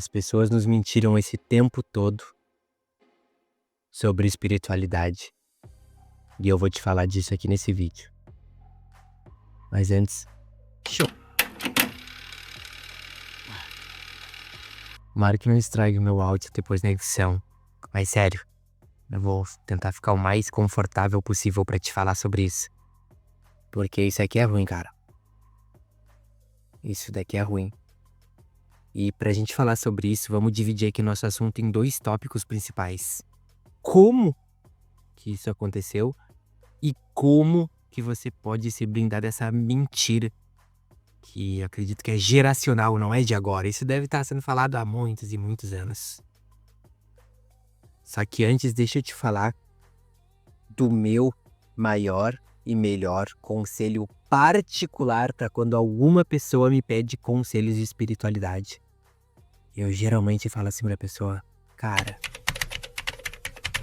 As pessoas nos mentiram esse tempo todo sobre espiritualidade. E eu vou te falar disso aqui nesse vídeo. Mas antes, show! Tomara que não estrague o meu áudio depois na edição. Mas sério, eu vou tentar ficar o mais confortável possível pra te falar sobre isso. Porque isso aqui é ruim, cara. Isso daqui é ruim. E pra gente falar sobre isso, vamos dividir aqui nosso assunto em 2 tópicos principais. Como que isso aconteceu e como que você pode se blindar dessa mentira que eu acredito que é geracional, não é de agora. Isso deve estar sendo falado há muitos e muitos anos. Só que antes, deixa eu te falar do meu maior e melhor conselho particular para quando alguma pessoa me pede conselhos de espiritualidade. Eu geralmente falo assim pra pessoa: cara,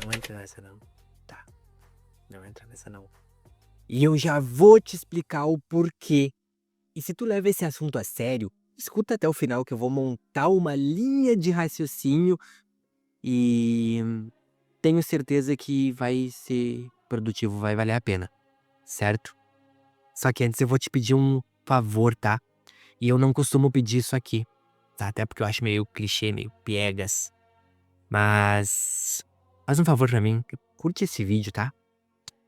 não entra nessa não. Tá, não entra nessa não. E eu já vou te explicar o porquê. E se tu leva esse assunto a sério, escuta até o final que eu vou montar uma linha de raciocínio e tenho certeza que vai ser produtivo, vai valer a pena, certo? Só que antes eu vou te pedir um favor, tá? E eu não costumo pedir isso aqui, tá? Até porque eu acho meio clichê, meio piegas. Mas faz um favor pra mim, curte esse vídeo, tá?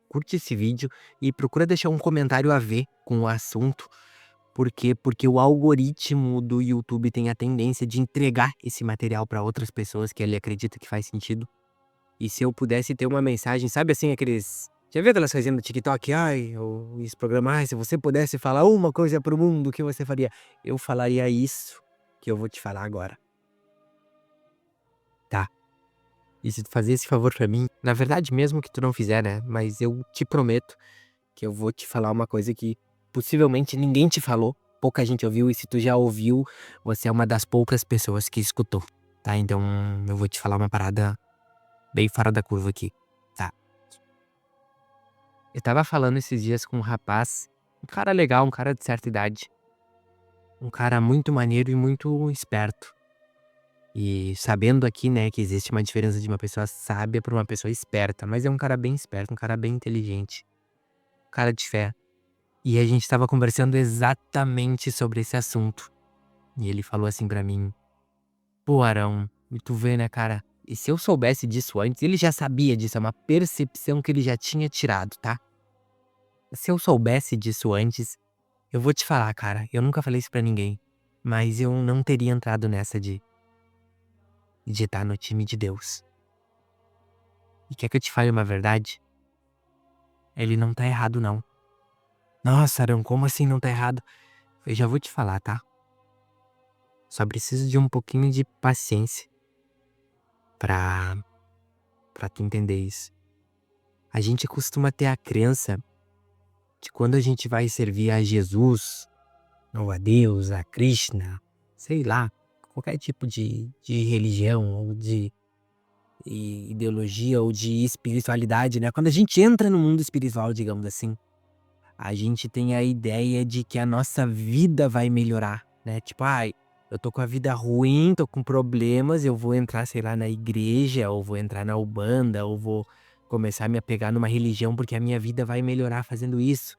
Curte esse vídeo e procura deixar um comentário a ver com o assunto. Por quê? Porque o algoritmo do YouTube tem a tendência de entregar esse material para outras pessoas que ele acredita que faz sentido. E se eu pudesse ter uma mensagem, sabe assim, aqueles... Já viu aquelas coisinhas no TikTok? Ai, ou esse programa, ai, se você pudesse falar uma coisa pro mundo, o que você faria? Eu falaria isso que eu vou te falar agora. Tá? E se tu fazer esse favor pra mim, na verdade mesmo que tu não fizer, né? Mas eu te prometo que eu vou te falar uma coisa que possivelmente ninguém te falou, pouca gente ouviu, e se tu já ouviu, você é uma das poucas pessoas que escutou, tá? Então eu vou te falar uma parada bem fora da curva aqui, tá? Eu tava falando esses dias com um rapaz, um cara legal, um cara de certa idade, um cara muito maneiro e muito esperto. E sabendo aqui, né, que existe uma diferença de uma pessoa sábia pra uma pessoa esperta, mas é um cara bem esperto, um cara bem inteligente, um cara de fé. E a gente estava conversando exatamente sobre esse assunto. E ele falou assim pra mim: pô, Arão, e tu vê, né, cara? E se eu soubesse disso antes, ele já sabia disso, é uma percepção que ele já tinha tirado, tá? Se eu soubesse disso antes, eu vou te falar, cara, eu nunca falei isso pra ninguém, mas eu não teria entrado nessa de estar no time de Deus. E quer que eu te fale uma verdade? Ele não tá errado, não. Nossa, Arão, como assim não tá errado? Eu já vou te falar, tá? Só preciso de um pouquinho de paciência pra, pra tu entender isso. A gente costuma ter a crença de quando a gente vai servir a Jesus, ou a Deus, a Krishna, sei lá, qualquer tipo de religião, ou de ideologia, ou de espiritualidade, né? Quando a gente entra no mundo espiritual, digamos assim, a gente tem a ideia de que a nossa vida vai melhorar, né? Tipo, ai, eu tô com a vida ruim, tô com problemas, eu vou entrar, sei lá, na igreja, ou vou entrar na Umbanda, ou vou começar a me apegar numa religião porque a minha vida vai melhorar fazendo isso.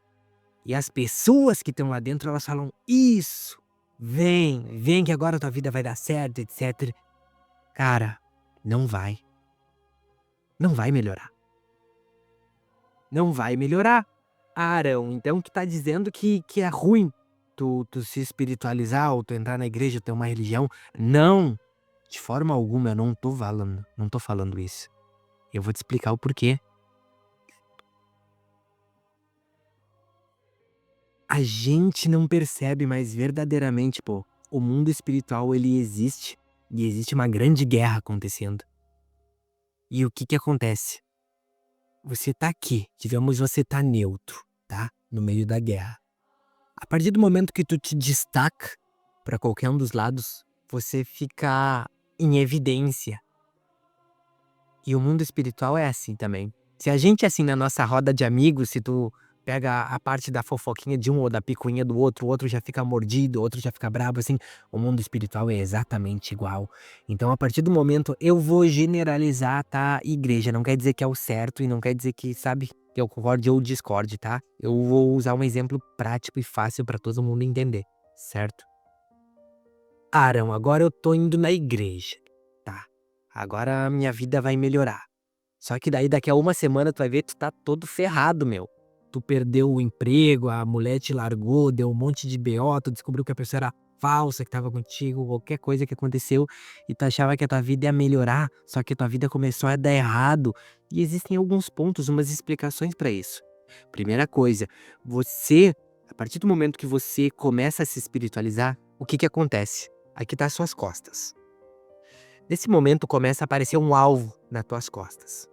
E as pessoas que estão lá dentro, elas falam, isso, vem que agora tua vida vai dar certo, etc. Cara, não vai. Não vai melhorar. Não vai melhorar. Arão, então tu tá dizendo que é ruim tu se espiritualizar ou tu entrar na igreja, ter uma religião? Não, de forma alguma eu não tô falando isso. Eu vou te explicar o porquê. A gente não percebe, mas verdadeiramente, pô, o mundo espiritual ele existe e existe uma grande guerra acontecendo. E o que que acontece? Você tá aqui, digamos você tá neutro, tá? No meio da guerra. A partir do momento que tu te destaca pra qualquer um dos lados, você fica em evidência. E o mundo espiritual é assim também. Se a gente é assim na nossa roda de amigos, se tu pega a parte da fofoquinha de um ou da picuinha do outro, o outro já fica mordido, o outro já fica brabo, assim. O mundo espiritual é exatamente igual. Então, a partir do momento, eu vou generalizar, tá? Igreja, não quer dizer que é o certo e não quer dizer que, sabe, que eu concorde ou discorde, tá? Eu vou usar um exemplo prático e fácil pra todo mundo entender, certo? Arão, agora eu tô indo na igreja, tá? Agora a minha vida vai melhorar. Só que daí daqui a uma semana tu vai ver, tu tá todo ferrado, meu. Tu perdeu o emprego, a mulher te largou, deu um monte de BO, tu descobriu que a pessoa era falsa, que tava contigo, qualquer coisa que aconteceu, e tu achava que a tua vida ia melhorar, só que a tua vida começou a dar errado. E existem alguns pontos, umas explicações pra isso. Primeira coisa, você, a partir do momento que você começa a se espiritualizar, o que que acontece? Aqui tá as suas costas. Nesse momento começa a aparecer um alvo nas tuas costas.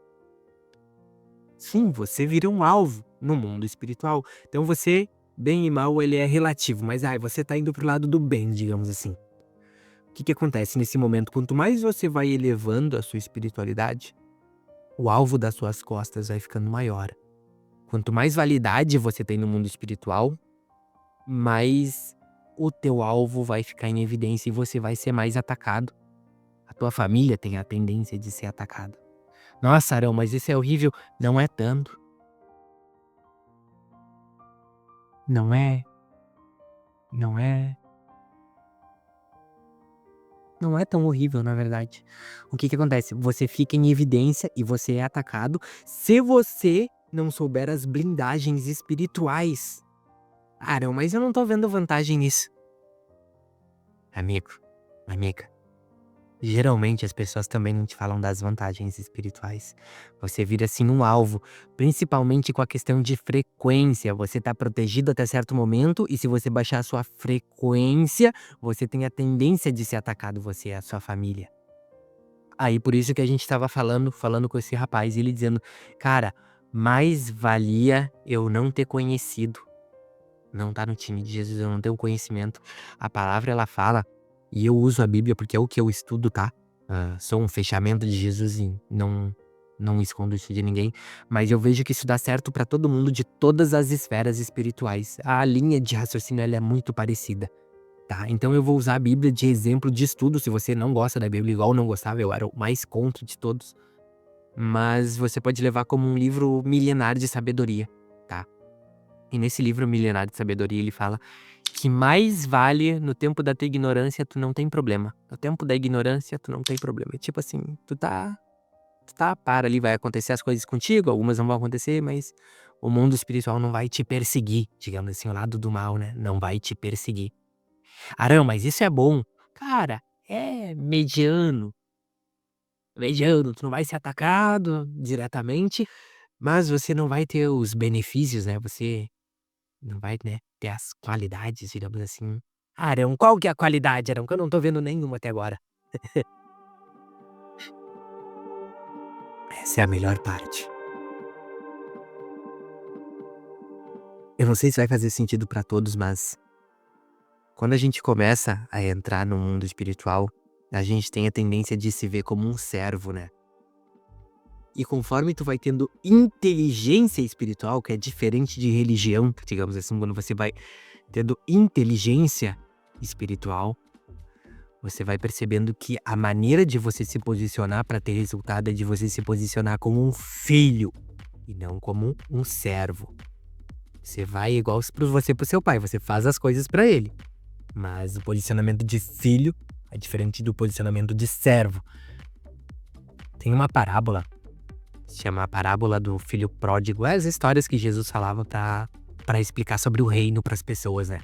Sim, você vira um alvo no mundo espiritual. Então você, bem e mal, ele é relativo, mas você tá indo pro lado do bem, digamos assim. O que que acontece nesse momento? Quanto mais você vai elevando a sua espiritualidade, o alvo das suas costas vai ficando maior. Quanto mais validade você tem no mundo espiritual, mais o teu alvo vai ficar em evidência e você vai ser mais atacado. A tua família tem a tendência de ser atacada. Nossa, Arão, mas isso é horrível. Não é tanto. Não é. Não é. Não é tão horrível, na verdade. O que que acontece? Você fica em evidência e você é atacado se você não souber as blindagens espirituais. Arão, mas eu não tô vendo vantagem nisso. Amigo, amiga. Geralmente as pessoas também não te falam das vantagens espirituais. Você vira assim um alvo, principalmente com a questão de frequência. Você tá protegido até certo momento e se você baixar a sua frequência, você tem a tendência de ser atacado, você e a sua família. Aí por isso que a gente tava falando com esse rapaz, e ele dizendo, cara, mais valia eu não ter conhecido. Não tá no time de Jesus, eu não tenho conhecimento. A palavra ela fala, e eu uso a Bíblia porque é o que eu estudo, tá? Sou um fechamento de Jesus e não escondo isso de ninguém, mas eu vejo que isso dá certo pra todo mundo de todas as esferas espirituais. A linha de raciocínio ela é muito parecida, tá? Então eu vou usar a Bíblia de exemplo de estudo. Se você não gosta da Bíblia, igual eu não gostava, eu era o mais contra de todos, mas você pode levar como um livro milenar de sabedoria, tá? E nesse livro milenar de sabedoria ele fala que mais vale no tempo da tua ignorância tu não tem problema. No tempo da ignorância tu não tem problema. É tipo assim, para ali, vai acontecer as coisas contigo, algumas não vão acontecer, mas o mundo espiritual não vai te perseguir, digamos assim, o lado do mal, né? Não vai te perseguir. Arão, mas isso é bom. Cara, é mediano. Mediano, tu não vai ser atacado diretamente, mas você não vai ter os benefícios, né? Você não vai, né, ter as qualidades, digamos assim. Arão, qual que é a qualidade, Arão? Que eu não tô vendo nenhuma até agora. Essa é a melhor parte. Eu não sei se vai fazer sentido pra todos, mas quando a gente começa a entrar no mundo espiritual, a gente tem a tendência de se ver como um servo, né? E conforme tu vai tendo inteligência espiritual, que é diferente de religião, digamos assim, quando você vai tendo inteligência espiritual, você vai percebendo que a maneira de você se posicionar para ter resultado é de você se posicionar como um filho e não como um servo. Você vai igual você pro seu pai, você faz as coisas para ele. Mas o posicionamento de filho é diferente do posicionamento de servo. Tem uma parábola, se chama a parábola do filho pródigo. É as histórias que Jesus falava para explicar sobre o reino para as pessoas, né?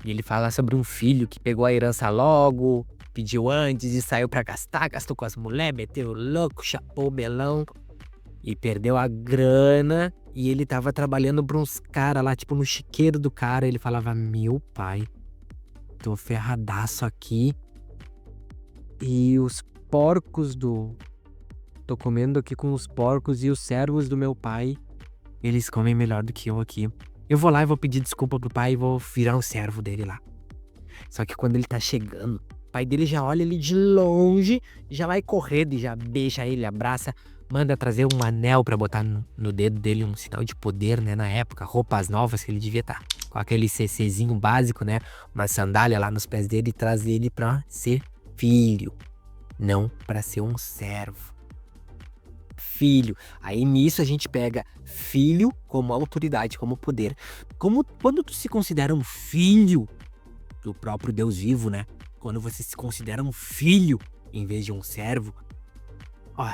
E ele fala sobre um filho que pegou a herança logo, pediu antes e saiu pra gastar, gastou com as mulheres, meteu o louco, chapou o belão e perdeu a grana. E ele tava trabalhando pra uns caras lá, tipo no chiqueiro do cara. Ele falava, meu pai, tô ferradaço aqui. E os porcos tô comendo aqui com os porcos e os servos do meu pai, eles comem melhor do que eu aqui. Eu vou lá e vou pedir desculpa pro pai e vou virar um servo dele lá. Só que quando ele tá chegando, O pai dele já olha ele de longe, já vai correndo e já beija ele, abraça, manda trazer um anel pra botar no dedo dele, um sinal de poder, né? Na época, roupas novas que ele devia estar com aquele CCzinho básico, né? Uma sandália lá nos pés dele e traz ele pra ser filho, não pra ser um servo. Filho. Aí nisso a gente pega filho como autoridade, como poder. Quando tu se considera um filho do próprio Deus vivo, né? Quando você se considera um filho em vez de um servo. Ó,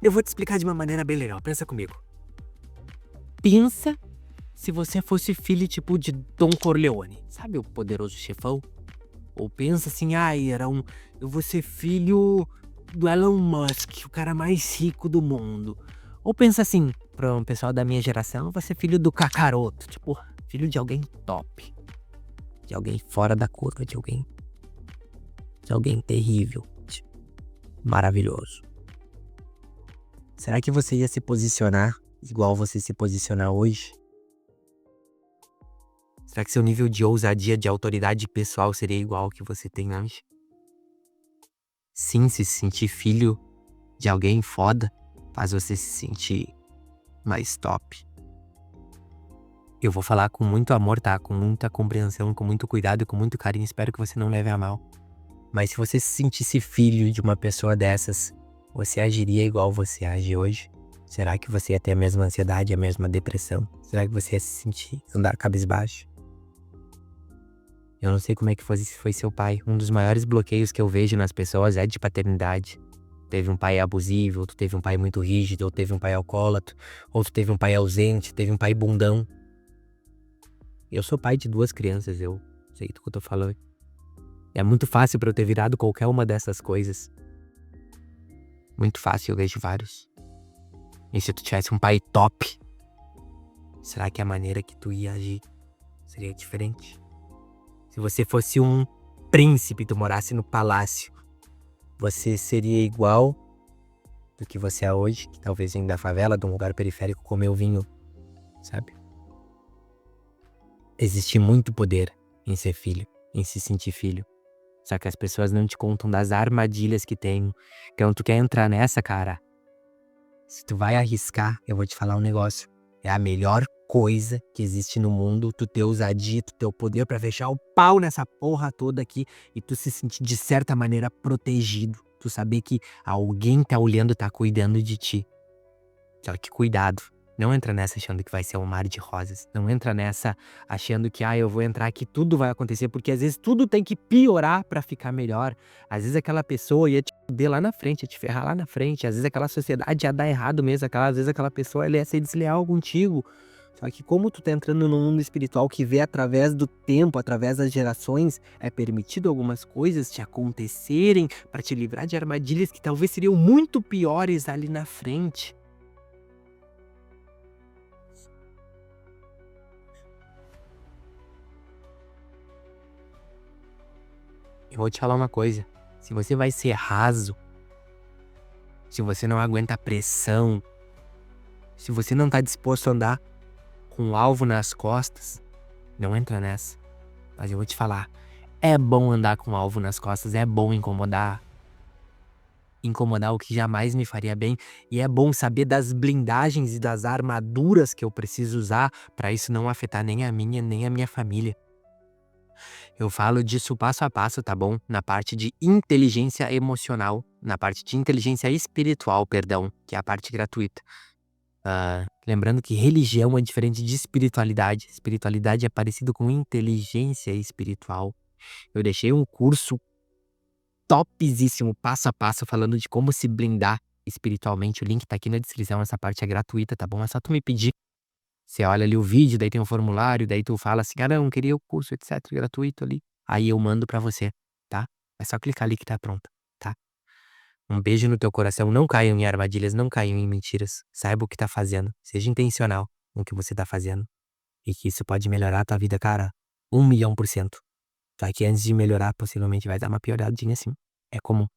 eu vou te explicar de uma maneira bem legal. Pensa comigo. Pensa se você fosse filho tipo de Don Corleone. Sabe o poderoso chefão? Ou pensa assim, eu vou ser filho do Elon Musk, o cara mais rico do mundo. Ou pensa assim, para um pessoal da minha geração, eu vou ser filho do Kakaroto. Tipo, filho de alguém top. De alguém fora da curva, de alguém terrível, maravilhoso. Será que você ia se posicionar igual você se posiciona hoje? Será que seu nível de ousadia, de autoridade pessoal seria igual ao que você tem hoje? Sim, se sentir filho de alguém foda faz você se sentir mais top. Eu vou falar com muito amor, tá? Com muita compreensão, com muito cuidado e com muito carinho. Espero que você não leve a mal. Mas se você se sentisse filho de uma pessoa dessas, você agiria igual você age hoje? Será que você ia ter a mesma ansiedade, a mesma depressão? Será que você ia se sentir, andar cabisbaixo? Eu não sei como é que foi seu pai. Um dos maiores bloqueios que eu vejo nas pessoas é de paternidade. Teve um pai abusivo, ou tu teve um pai muito rígido, ou teve um pai alcoólatra, ou tu teve um pai ausente, teve um pai bundão. Eu sou pai de 2 crianças, eu sei do que eu tô falando. É muito fácil pra eu ter virado qualquer uma dessas coisas. Muito fácil, eu vejo vários. E se tu tivesse um pai top, será que a maneira que tu ia agir seria diferente? Se você fosse um príncipe, tu morasse no palácio, você seria igual do que você é hoje, que talvez venha da favela, de um lugar periférico, comer o vinho, sabe? Existe muito poder em ser filho, em se sentir filho. Só que as pessoas não te contam das armadilhas que tem. Então tu quer entrar nessa, cara? Se tu vai arriscar, eu vou te falar um negócio. É a melhor coisa que existe no mundo, tu ter ousadia, tu ter o poder pra fechar o pau nessa porra toda aqui e tu se sentir de certa maneira protegido. Tu saber que alguém tá olhando, tá cuidando de ti. Só que cuidado, não entra nessa achando que vai ser um mar de rosas. Não entra nessa achando que, eu vou entrar aqui, tudo vai acontecer, porque às vezes tudo tem que piorar pra ficar melhor. Às vezes aquela pessoa ia te fuder lá na frente, ia te ferrar lá na frente. Às vezes aquela sociedade ia dar errado mesmo, às vezes aquela pessoa ela ia ser desleal contigo. Só que como tu tá entrando num mundo espiritual que vê através do tempo, através das gerações, é permitido algumas coisas te acontecerem pra te livrar de armadilhas que talvez seriam muito piores ali na frente. Eu vou te falar uma coisa, se você vai ser raso, se você não aguenta a pressão, se você não tá disposto a andar com um alvo nas costas, não entra nessa. Mas eu vou te falar, é bom andar com um alvo nas costas, é bom incomodar. Incomodar o que jamais me faria bem. E é bom saber das blindagens e das armaduras que eu preciso usar pra isso não afetar nem a minha, nem a minha família. Eu falo disso passo a passo, tá bom? Na parte de inteligência emocional, na parte de inteligência espiritual, perdão, que é a parte gratuita. Lembrando que religião é diferente de espiritualidade. Espiritualidade é parecido com inteligência espiritual. Eu deixei um curso topzíssimo, passo a passo, falando de como se blindar espiritualmente. O link tá aqui na descrição, essa parte é gratuita, tá bom? É só tu me pedir. Você olha ali o vídeo, daí tem um formulário, daí tu fala assim, não, queria o curso, etc, gratuito ali. Aí eu mando pra você, tá? É só clicar ali que tá pronto, tá? Um beijo no teu coração, não caiam em armadilhas, não caiam em mentiras. Saiba o que tá fazendo, seja intencional no que você tá fazendo. E que isso pode melhorar a tua vida, cara, 1.000.000%. Só que antes de melhorar, possivelmente vai dar uma pioradinha assim. É comum.